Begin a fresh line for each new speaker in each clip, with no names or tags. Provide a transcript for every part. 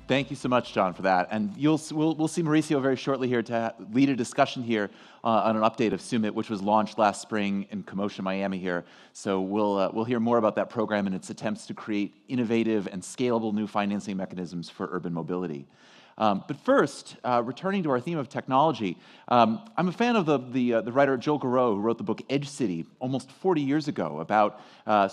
Thank you so much, John, for that. And we'll see Mauricio very shortly here to lead a discussion here on an update of Summit, which was launched last spring in CoMotion, Miami here. So we'll hear more about that program and its attempts to create innovative and scalable new financing mechanisms for urban mobility. But first, returning to our theme of technology, I'm a fan of the writer Joel Garreau, who wrote the book Edge City almost 40 years ago about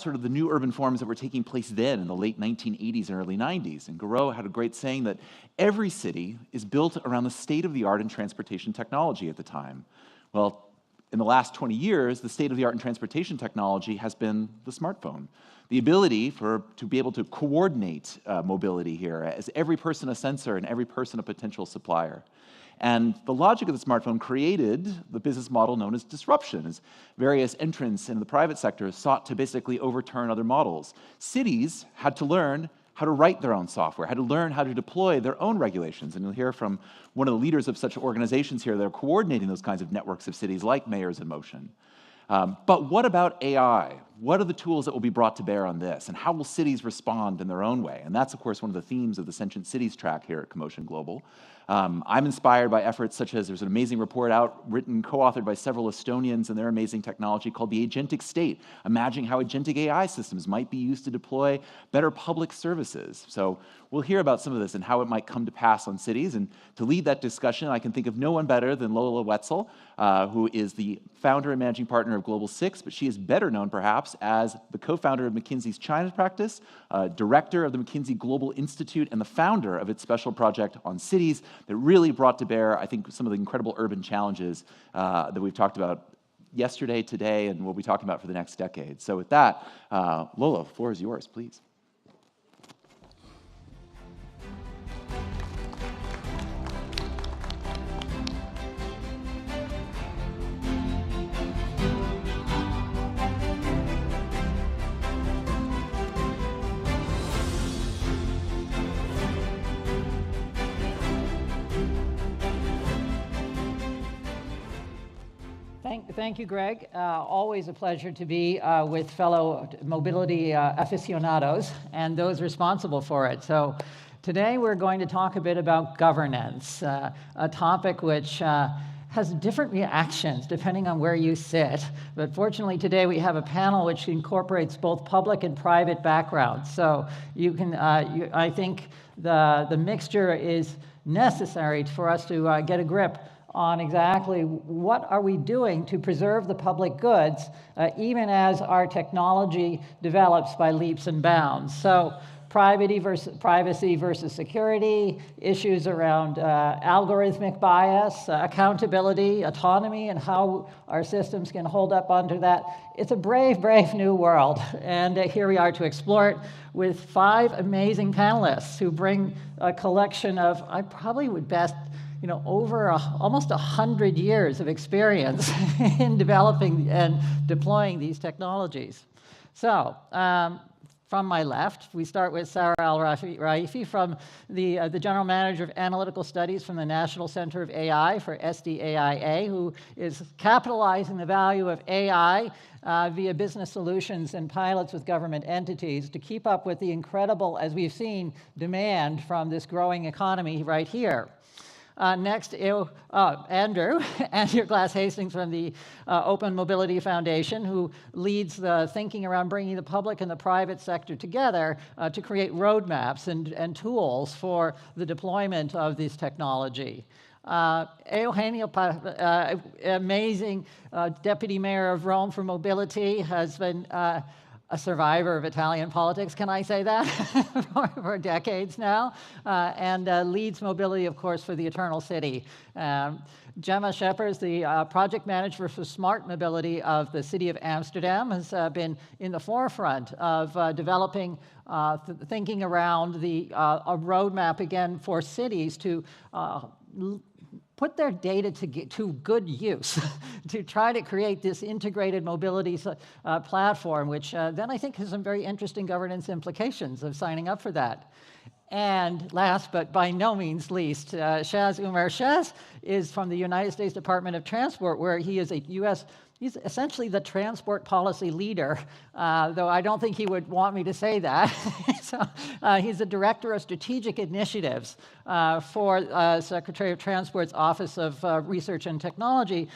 sort of the new urban forms that were taking place then in the late 1980s and early 90s. And Garreau had a great saying that every city is built around the state-of-the-art in transportation technology at the time. Well, in the last 20 years, the state-of-the-art in transportation technology has been the smartphone. The ability to be able to coordinate mobility here, as every person a sensor and every person a potential supplier. And the logic of the smartphone created the business model known as disruption, as various entrants in the private sector sought to basically overturn other models. Cities had to learn how to write their own software, had to learn how to deploy their own regulations. And you'll hear from one of the leaders of such organizations here that are coordinating those kinds of networks of cities like Mayors in Motion. But what about AI? What are the tools that will be brought to bear on this? And how will cities respond in their own way? And that's, of course, one of the themes of the Sentient Cities track here at CoMotion Global. I'm inspired by efforts such as there's an amazing report out, co-authored by several Estonians and their amazing technology called the Agentic State, imagining how agentic AI systems might be used to deploy better public services. So we'll hear about some of this and how it might come to pass on cities. And to lead that discussion, I can think of no one better than Lola Woetzel, who is the founder and managing partner of Global 6, but she is better known perhaps as the co-founder of McKinsey's China practice, director of the McKinsey Global Institute, and the founder of its special project on cities that really brought to bear, I think, some of the incredible urban challenges that we've talked about yesterday, today, and we'll be talking about for the next decade. So with that, Lola, the floor is yours, please.
Thank you, Greg. Always a pleasure to be with fellow mobility aficionados and those responsible for it. So today we're going to talk a bit about governance, a topic which has different reactions depending on where you sit. But fortunately today we have a panel which incorporates both public and private backgrounds. So you can, I think the mixture is necessary for us to get a grip on exactly what are we doing to preserve the public goods, even as our technology develops by leaps and bounds. So privacy versus security, issues around algorithmic bias, accountability, autonomy, and how our systems can hold up under that. It's a brave, brave new world. And here we are to explore it with 5 amazing panelists who bring a collection of, I probably would best, over almost 100 years of experience in developing and deploying these technologies. So, from my left, we start with Sarah Al-Raifi from the General Manager of Analytical Studies from the National Center of AI for SDAIA, who is capitalizing the value of AI via business solutions and pilots with government entities to keep up with the incredible, as we've seen, demand from this growing economy right here. Next, Andrew Glass Hastings from the Open Mobility Foundation, who leads the thinking around bringing the public and the private sector together to create roadmaps and tools for the deployment of this technology. Eugenio, amazing Deputy Mayor of Rome for Mobility, has been a survivor of Italian politics, can I say that, for decades now, and leads mobility, of course, for the Eternal City. Gemma, Schepers, the project manager for smart mobility of the city of Amsterdam, has been in the forefront of developing thinking around a roadmap, again, for cities to put their data to good use to try to create this integrated mobility platform, which then I think has some very interesting governance implications of signing up for that. And last, but by no means least, Shaz Umer. Shaz is from the United States Department of Transport, where he is a U.S. he's essentially the transport policy leader, though I don't think he would want me to say that. So he's the Director of Strategic Initiatives for Secretary of Transport's Office of Research and Technology,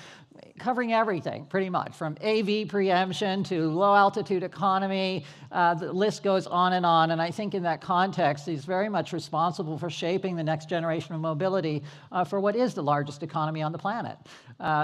covering everything, pretty much, from AV preemption to low-altitude economy. The list goes on, and I think in that context, he's very much responsible for shaping the next generation of mobility for what is the largest economy on the planet.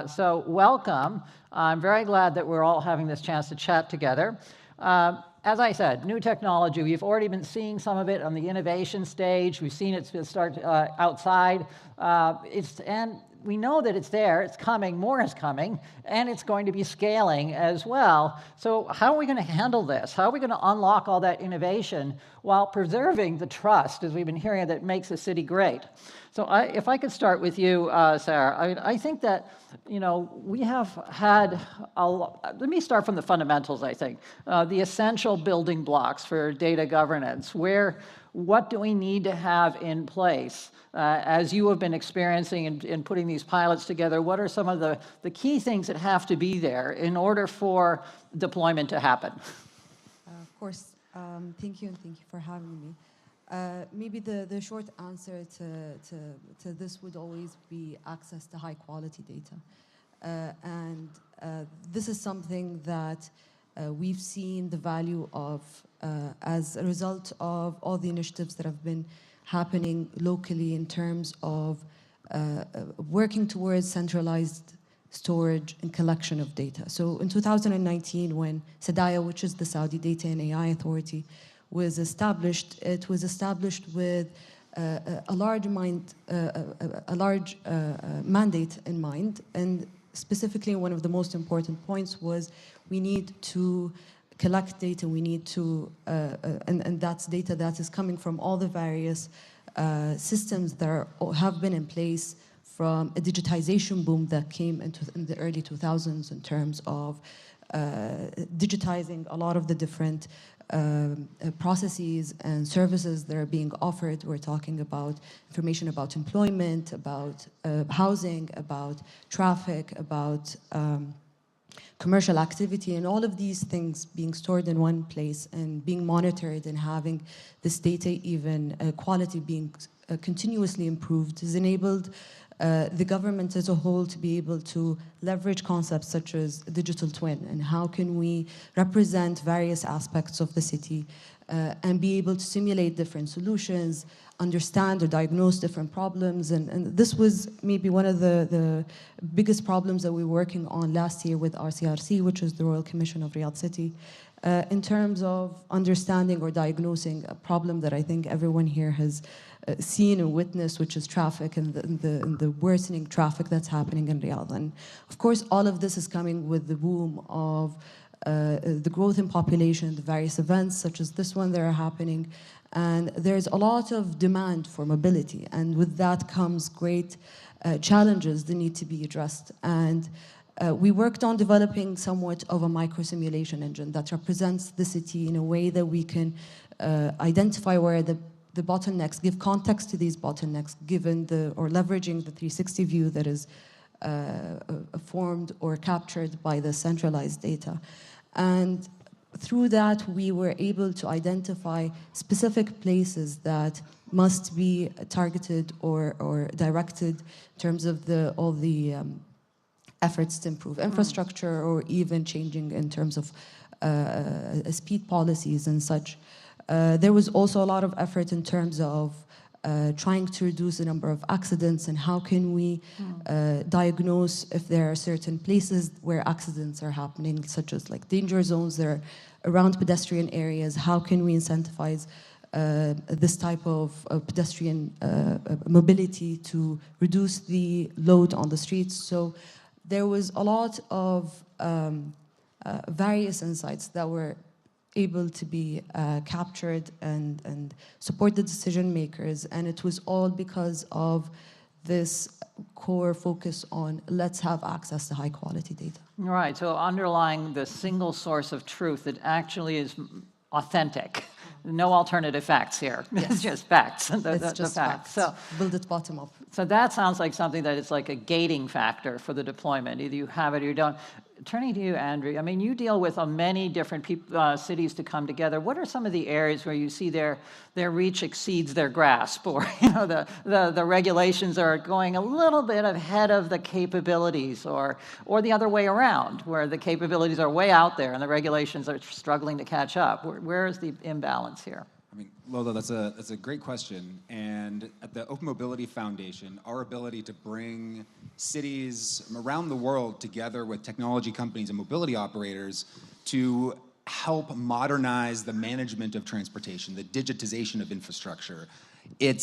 So welcome. I'm very glad that we're all having this chance to chat together. As I said, new technology, we've already been seeing some of it on the innovation stage. We've seen it start outside. And we know that it's there, it's coming, more is coming, and it's going to be scaling as well. So how are we going to handle this? How are we going to unlock all that innovation while preserving the trust, as we've been hearing, that makes a city great? So if I could start with you, Sarah, I think that, we have had let me start from the fundamentals, I think. The essential building blocks for data governance. What do we need to have in place? As you have been experiencing in putting these pilots together, what are some of the key things that have to be there in order for deployment to happen?
Of course. Thank you, and thank you for having me. Maybe the short answer to this would always be access to high-quality data. And this is something that we've seen the value of as a result of all the initiatives that have been happening locally in terms of working towards centralized storage and collection of data. So in 2019, when SDAIA, which is the Saudi Data and AI Authority, was established, it was established with a large mandate in mind, and specifically one of the most important points was we need to collect data, we need to, and that's data that is coming from all the various systems that have been in place from a digitization boom that came in the early 2000s in terms of digitizing a lot of the different processes and services that are being offered. We're talking about information about employment, about housing, about traffic, about commercial activity, and all of these things being stored in one place and being monitored and having this data even quality being continuously improved has enabled the government as a whole to be able to leverage concepts such as digital twin and how can we represent various aspects of the city and be able to simulate different solutions, understand or diagnose different problems. And this was maybe one of the biggest problems that we were working on last year with RCRC, which is the Royal Commission of Riyadh City, in terms of understanding or diagnosing a problem that I think everyone here has seen and witnessed, which is traffic and the worsening traffic that's happening in Riyadh. And of course, all of this is coming with the boom of the growth in population, the various events such as this one that are happening. And there's a lot of demand for mobility. And with that comes great challenges that need to be addressed. And we worked on developing somewhat of a micro-simulation engine that represents the city in a way that we can identify where the bottlenecks, give context to these bottlenecks, given or leveraging the 360 view that is formed or captured by the centralized data. And through that, we were able to identify specific places that must be targeted or directed in terms of all the efforts to improve infrastructure or even changing in terms of speed policies and such. There was also a lot of effort in terms of trying to reduce the number of accidents and how can we diagnose if there are certain places where accidents are happening, such as like danger zones that are around pedestrian areas. How can we incentivize this type of pedestrian mobility to reduce the load on the streets? So there was a lot of various insights that were able to be captured and support the decision makers, and it was all because of this core focus on let's have access to high quality data.
Right, so underlying the single source of truth that actually is authentic. No alternative facts here. Yes. It's just facts.
It's just facts. So build it bottom up.
So that sounds like something that is like a gating factor for the deployment. Either you have it or you don't. Turning to you, Andrew, I mean, you deal with many different cities to come together. What are some of the areas where you see their reach exceeds their grasp, or the regulations are going a little bit ahead of the capabilities, or the other way around, where the capabilities are way out there and the regulations are struggling to catch up? Where is the imbalance here?
I mean, Lola, that's a great question. And at the Open Mobility Foundation, our ability to bring cities around the world together with technology companies and mobility operators to help modernize the management of transportation, the digitization of infrastructure, it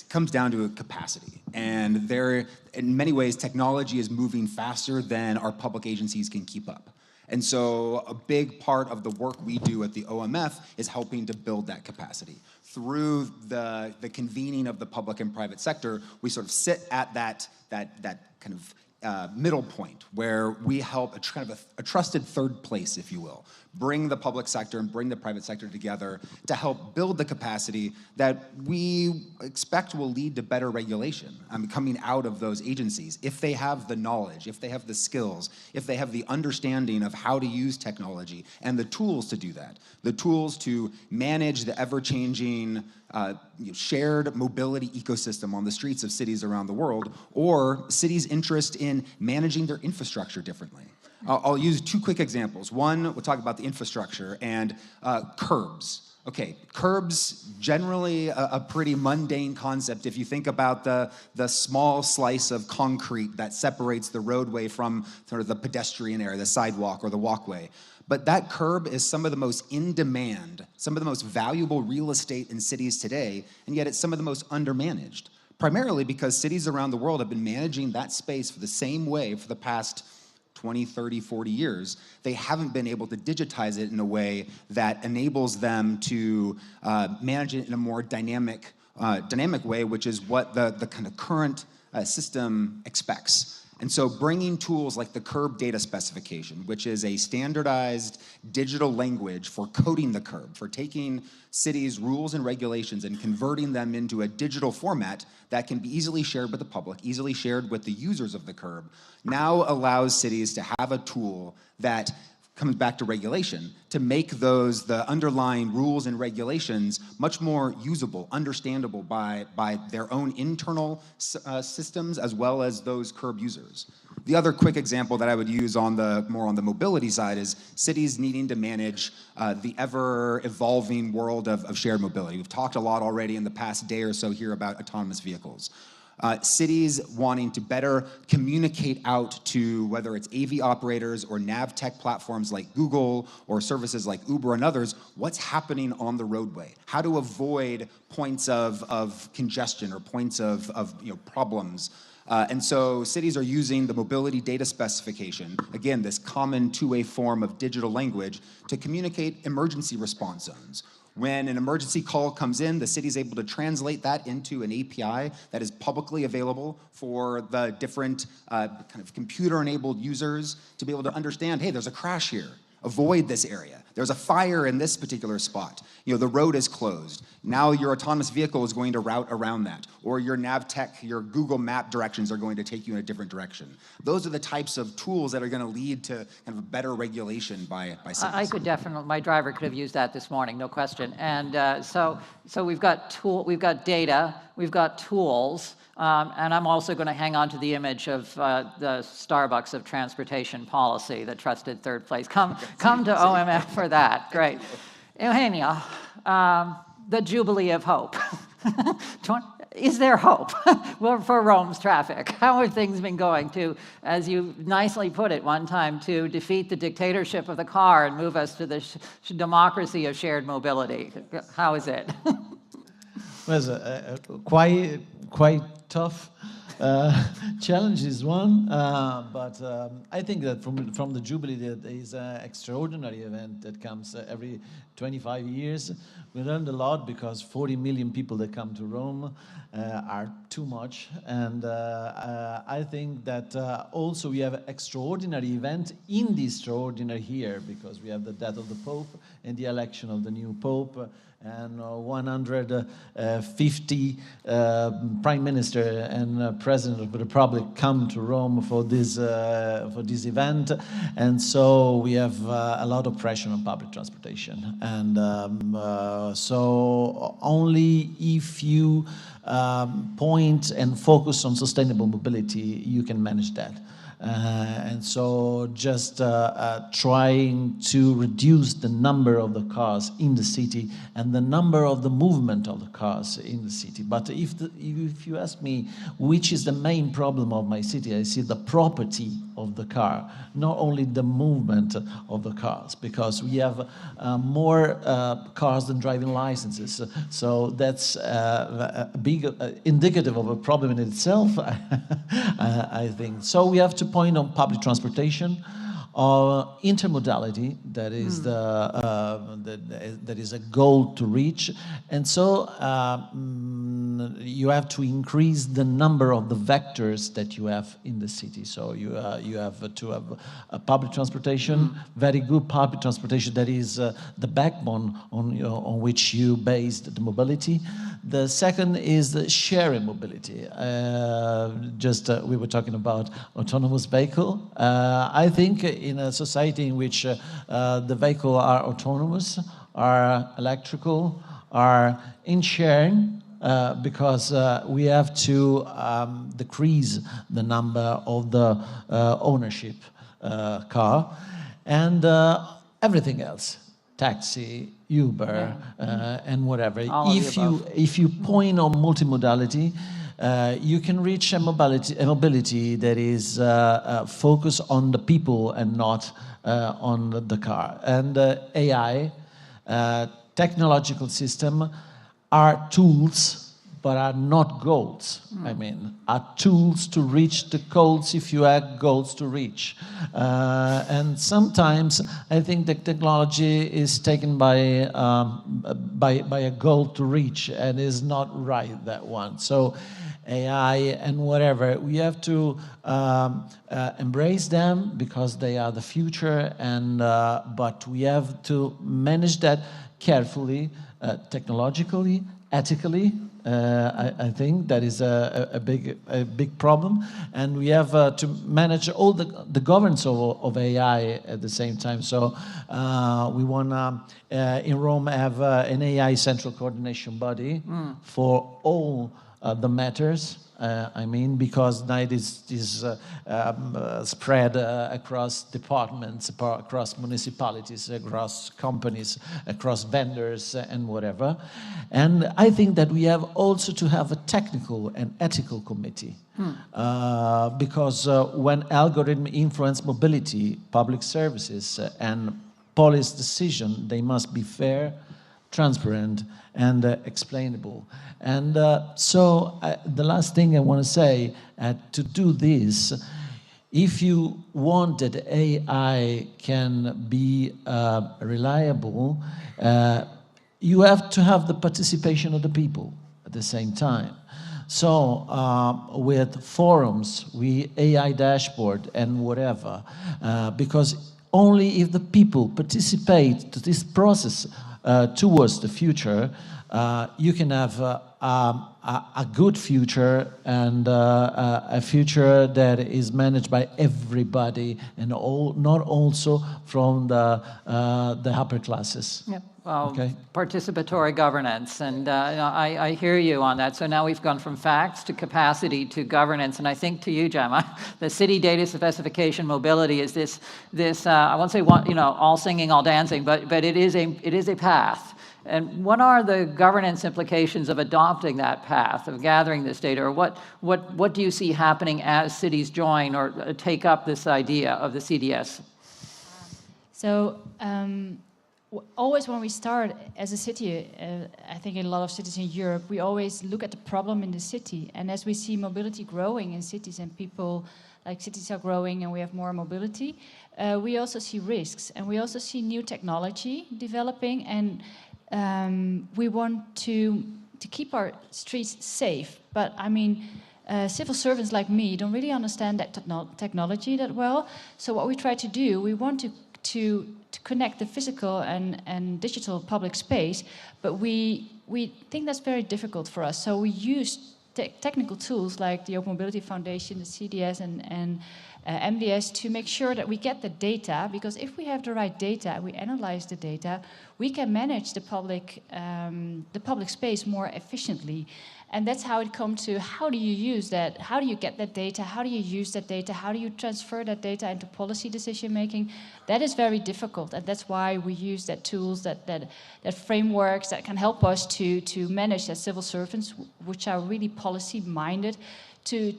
comes down to a capacity. And in many ways, technology is moving faster than our public agencies can keep up. And so a big part of the work we do at the OMF is helping to build that capacity. Through the convening of the public and private sector, we sort of sit at that kind of middle point where we help a trusted third place, if you will, bring the public sector and bring the private sector together to help build the capacity that we expect will lead to better regulation coming out of those agencies, if they have the knowledge, if they have the skills, if they have the understanding of how to use technology and the tools to do that, the tools to manage the ever-changing shared mobility ecosystem on the streets of cities around the world, or cities' interest in managing their infrastructure differently. I'll use two quick examples. One, we'll talk about the infrastructure and curbs. Okay, curbs, generally a pretty mundane concept if you think about the small slice of concrete that separates the roadway from sort of the pedestrian area, the sidewalk or the walkway. But that curb is some of the most in demand, some of the most valuable real estate in cities today, and yet it's some of the most undermanaged. Primarily because cities around the world have been managing that space for the same way for the past 20, 30, 40 years. They haven't been able to digitize it in a way that enables them to manage it in a more dynamic way, which is what the kind of current system expects. And so bringing tools like the curb data specification, which is a standardized digital language for coding the curb, for taking cities' rules and regulations and converting them into a digital format that can be easily shared with the public, easily shared with the users of the curb, now allows cities to have a tool that comes back to regulation, to make the underlying rules and regulations much more usable, understandable by their own internal systems as well as those curb users. The other quick example that I would use more on the mobility side is cities needing to manage the ever-evolving world of shared mobility. We've talked a lot already in the past day or so here about autonomous vehicles. Cities wanting to better communicate out to whether it's AV operators or nav tech platforms like Google or services like Uber and others, what's happening on the roadway, how to avoid points of congestion or points of problems. And so cities are using the mobility data specification, again, this common two-way form of digital language, to communicate emergency response zones. When an emergency call comes in, the city's able to translate that into an API that is publicly available for the different kind of computer-enabled users to be able to understand, hey, there's a crash here. Avoid this area. There's a fire in this particular spot. The road is closed. Now your autonomous vehicle is going to route around that. Or your NavTech, your Google Map directions are going to take you in a different direction. Those are the types of tools that are going to lead to kind of better regulation by cities.
I could definitely, my driver could have used that this morning, no question. And so we've got data, we've got tools, and I'm also going to hang on to the image of the Starbucks of transportation policy, the trusted third place. Come to OMF for that. Great. Eugenio, the Jubilee of Hope. Is there hope for Rome's traffic? How have things been going to, as you nicely put it one time, to defeat the dictatorship of the car and move us to the democracy of shared mobility? How is it?
Well, it's quite tough challenge is one, but I think that from the Jubilee, that is an extraordinary event that comes every 25 years. We learned a lot because 40 million people that come to Rome are too much, and I think that also we have an extraordinary event in the extraordinary here, because we have the death of the Pope and the election of the new Pope, and 150 prime minister and president of the republic come to Rome for this event, and so we have a lot of pressure on public transportation. And so only if you point and focus on sustainable mobility, you can manage that. And so just trying to reduce the number of the cars in the city and the number of the movement of the cars in the city. But if you ask me which is the main problem of my city, I see the property of the car, not only the movement of the cars, because we have more cars than driving licenses. So that's a big indicative of a problem in itself, I think. So we have to point on public transportation, intermodality, that is that is a goal to reach, and so you have to increase the number of the vectors that you have in the city. So you have to have a public transportation, very good public transportation that is the backbone on which you base the mobility. The second is the sharing mobility. We were talking about autonomous vehicle. I think in a society in which the vehicles are autonomous, are electrical, are in sharing, because we have to decrease the number of the ownership car, and everything else, taxi, Uber, and whatever. If you point on multimodality, you can reach a mobility that is focused on the people and not on the car. And AI, technological system, are tools, but are not goals. I mean, are tools to reach the goals if you have goals to reach. And sometimes I think the technology is taken by a goal to reach, and is not right, that one. So AI and whatever, we have to embrace them because they are the future, and but we have to manage that carefully, technologically, ethically. I think that is a big problem, and we have to manage all the governance of AI at the same time. So we want to in Rome have an AI central coordination body for all the matters. I mean, because now it is spread across departments, across municipalities, across companies, across vendors, and whatever. And I think that we have also to have a technical and ethical committee, because when algorithm influence mobility, public services, and policy decision, they must be fair, transparent, and explainable. And so the last thing I want to say, to do this, if you want that AI can be reliable, you have to have the participation of the people at the same time. So with forums, with AI dashboard and whatever, because only if the people participate to this process towards the future, you can have a good future, and a future that is managed by everybody, and not also from the upper classes.
Yeah. Well,
Okay.
Participatory governance, and I hear you on that. So now we've gone from facts to capacity to governance, and I think to you, Gemma, the city data specification mobility is this I won't say all singing, all dancing, but it is a path. And what are the governance implications of adopting that path, of gathering this data, or what do you see happening as cities join or take up this idea of the CDS?
So always when we start as a city, I think in a lot of cities in Europe, we always look at the problem in the city. And as we see mobility growing in cities, and cities are growing and we have more mobility, we also see risks, and we also see new technology developing, and we want to keep our streets safe. But I mean, civil servants like me don't really understand that technology that well. So what we try to do, we want to to connect the physical and digital public space, but we think that's very difficult for us. So we use technical tools like the Open Mobility Foundation, the CDS, and MDS to make sure that we get the data, because if we have the right data, we analyze the data, we can manage the public space more efficiently. And that's how it comes to how do you use that? How do you get that data? How do you use that data? How do you transfer that data into policy decision making? That is very difficult, and that's why we use that tools, that frameworks that can help us to manage as civil servants, which are really policy minded, to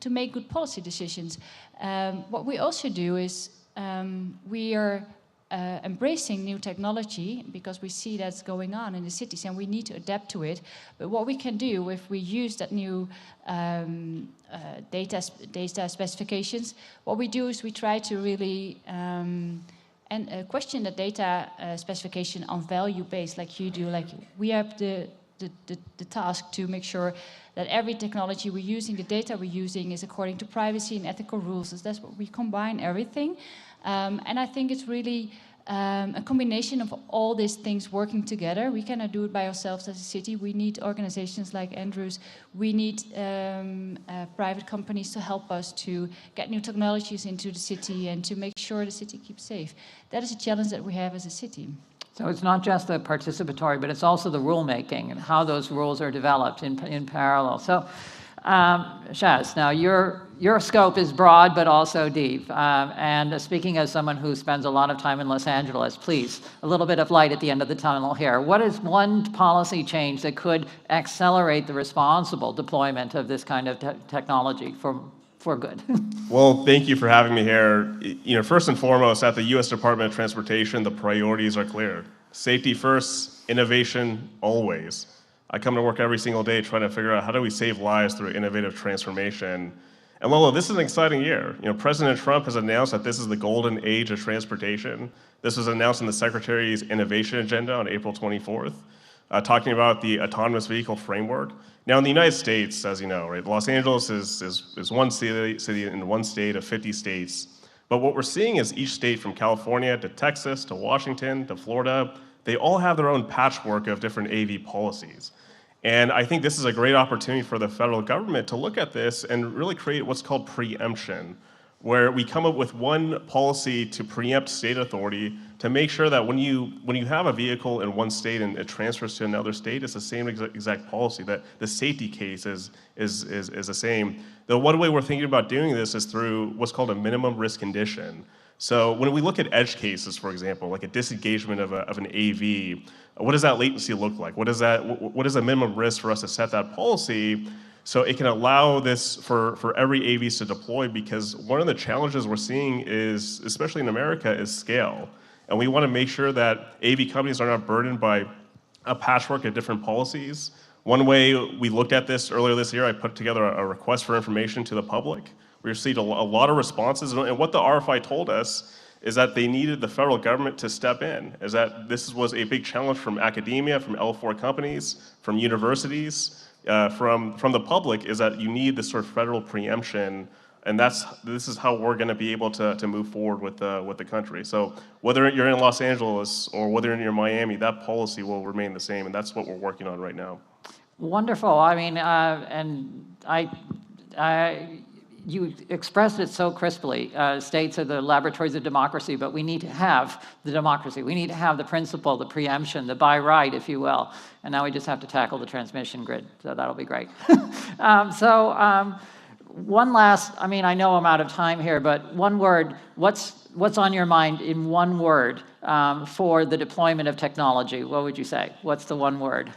make good policy decisions. What we also do is we are embracing new technology because we see that's going on in the cities and we need to adapt to it. But what we can do if we use that new data specifications, what we do is we try to really question the data specification on value based, like you do. Like we have the task to make sure that every technology we're using, the data we're using, is according to privacy and ethical rules. So that's what we combine everything. And I think it's really a combination of all these things working together. We cannot do it by ourselves as a city. We need organizations like Andrew's. We need private companies to help us to get new technologies into the city and to make sure the city keeps safe. That is a challenge that we have as a city.
So it's not just the participatory, but it's also the rulemaking and how those rules are developed in parallel. So, Shaz, now your scope is broad but also deep. And speaking as someone who spends a lot of time in Los Angeles, please, a little bit of light at the end of the tunnel here. What is one policy change that could accelerate the responsible deployment of this kind of technology for good?
Well, thank you for having me here. You know, first and foremost, at the U.S. Department of Transportation, the priorities are clear. Safety first, innovation always. I come to work every single day trying to figure out how do we save lives through innovative transformation. And Lola, this is an exciting year. You know, President Trump has announced that this is the golden age of transportation. This was announced in the Secretary's innovation agenda on April 24th, talking about the autonomous vehicle framework. Now, in the United States, as you know, right, Los Angeles is one city in one state of 50 states. But what we're seeing is each state, from California to Texas to Washington to Florida, they all have their own patchwork of different AV policies. And I think this is a great opportunity for the federal government to look at this and really create what's called preemption, where we come up with one policy to preempt state authority to make sure that when you have a vehicle in one state and it transfers to another state, it's the same exact policy, that the safety case is the same. The one way we're thinking about doing this is through what's called a minimum risk condition. So when we look at edge cases, for example, like a disengagement of an AV, what does that latency look like? What is a minimum risk for us to set that policy so it can allow this for every AVs to deploy? Because one of the challenges we're seeing is, especially in America, is scale. And we want to make sure that AV companies are not burdened by a patchwork of different policies. One way we looked at this earlier this year, I put together a request for information to the public. We received a lot of responses, and what the RFI told us is that they needed the federal government to step in, is that this was a big challenge from academia, from L4 companies, from universities, from the public, is that you need this sort of federal preemption, and this is how we're gonna be able to move forward with the country. So whether you're in Los Angeles or whether you're in Miami, that policy will remain the same, and that's what we're working on right now.
Wonderful. I mean, you expressed it so crisply. States are the laboratories of democracy, but we need to have the democracy. We need to have the principle, the preemption, the by right, if you will. And now we just have to tackle the transmission grid, so that'll be great. One last, I mean, I know I'm out of time here, but one word, what's on your mind in one word for the deployment of technology? What would you say? What's the one word?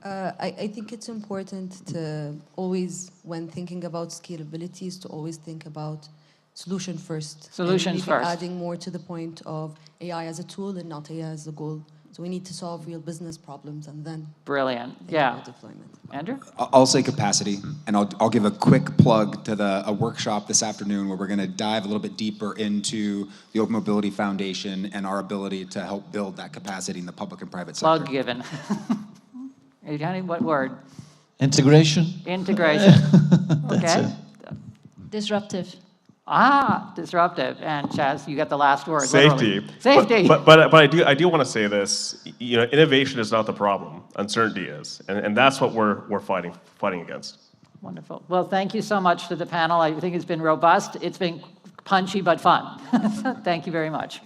I think it's important to always, when thinking about scalabilities, to always think about solution first.
Solutions first.
Adding more to the point of AI as a tool and not AI as a goal. So we need to solve real business problems and then
Brilliant. Yeah.
deployment.
Andrew?
I'll say capacity, and I'll give a quick plug to a workshop this afternoon where we're going to dive a little bit deeper into the Open Mobility Foundation and our ability to help build that capacity in the public and private sector.
Plug given. Eugenio, what word?
Integration.
Integration.
That's
Okay.
it.
Disruptive.
Disruptive. And Shaz, you get the last word.
Safety.
Literally. Safety.
But I do want to say this. Innovation is not the problem. Uncertainty is, and that's what we're fighting against.
Wonderful. Well, thank you so much to the panel. I think it's been robust. It's been punchy but fun. Thank you very much.